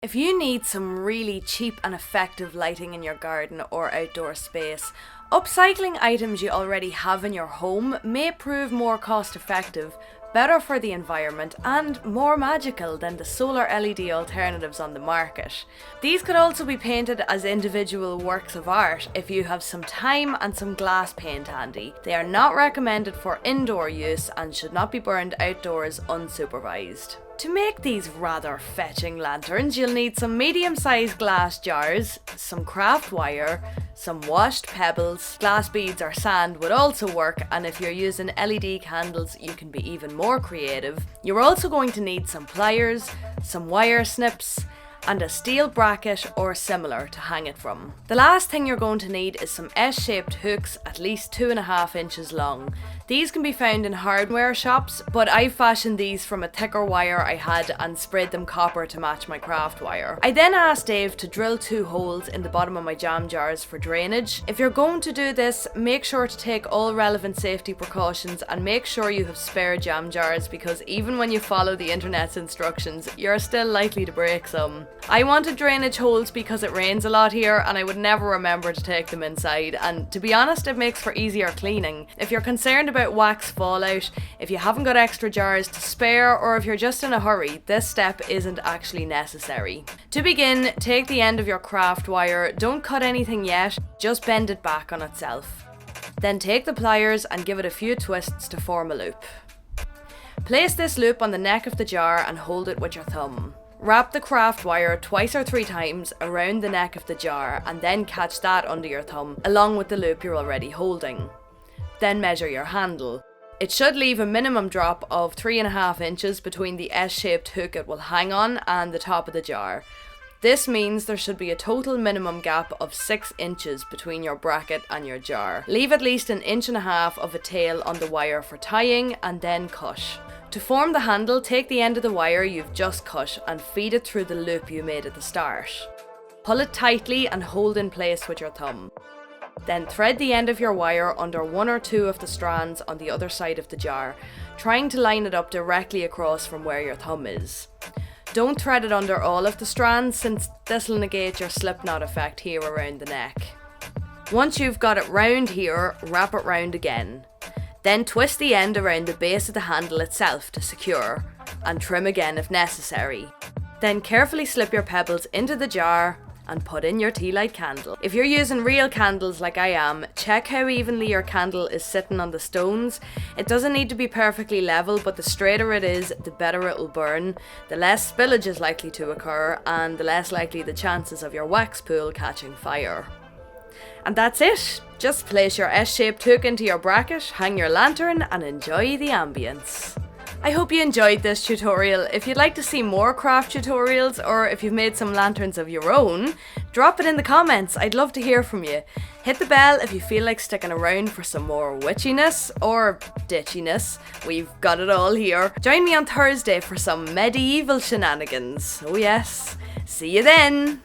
If you need some really cheap and effective lighting in your garden or outdoor space, upcycling items you already have in your home may prove more cost effective, better for the environment and more magical than the solar LED alternatives on the market. These could also be painted as individual works of art if you have some time and some glass paint handy. They are not recommended for indoor use and should not be burned outdoors unsupervised. To make these rather fetching lanterns, you'll need some medium-sized glass jars, some craft wire, some washed pebbles, glass beads or sand would also work, and if you're using LED candles you can be even more creative. You're also going to need some pliers, some wire snips, and a steel bracket or similar to hang it from. The last thing you're going to need is some S-shaped hooks at least 2.5 inches long. These can be found in hardware shops, but I fashioned these from a thicker wire I had and sprayed them copper to match my craft wire. I then asked Dave to drill 2 holes in the bottom of my jam jars for drainage. If you're going to do this, make sure to take all relevant safety precautions and make sure you have spare jam jars, because even when you follow the internet's instructions, you're still likely to break some. I wanted drainage holes because it rains a lot here and I would never remember to take them inside, and to be honest it makes for easier cleaning. If you're concerned about wax fallout, if you haven't got extra jars to spare, or if you're just in a hurry, this step isn't actually necessary. To begin, take the end of your craft wire, don't cut anything yet, just bend it back on itself. Then take the pliers and give it a few twists to form a loop. Place this loop on the neck of the jar and hold it with your thumb. Wrap the craft wire 2 or 3 times around the neck of the jar and then catch that under your thumb along with the loop you're already holding. Then measure your handle. It should leave a minimum drop of 3.5 inches between the S-shaped hook it will hang on and the top of the jar. This means there should be a total minimum gap of 6 inches between your bracket and your jar. Leave at least 1.5 inches of a tail on the wire for tying and then cut. To form the handle, take the end of the wire you've just cut and feed it through the loop you made at the start. Pull it tightly and hold in place with your thumb. Then thread the end of your wire under 1 or 2 of the strands on the other side of the jar, trying to line it up directly across from where your thumb is. Don't thread it under all of the strands, since this will negate your slip knot effect here around the neck. Once you've got it round here, wrap it round again. Then twist the end around the base of the handle itself to secure, and trim again if necessary. Then carefully slip your pebbles into the jar and put in your tea light candle. If you're using real candles like I am, check how evenly your candle is sitting on the stones. It doesn't need to be perfectly level, but the straighter it is, the better it will burn, the less spillage is likely to occur, and the less likely the chances of your wax pool catching fire. And that's it! Just place your S-shaped hook into your bracket, hang your lantern and enjoy the ambience. I hope you enjoyed this tutorial. If you'd like to see more craft tutorials, or if you've made some lanterns of your own, drop it in the comments, I'd love to hear from you. Hit the bell if you feel like sticking around for some more witchiness or ditchiness. We've got it all here. Join me on Thursday for some medieval shenanigans. Oh yes, see you then!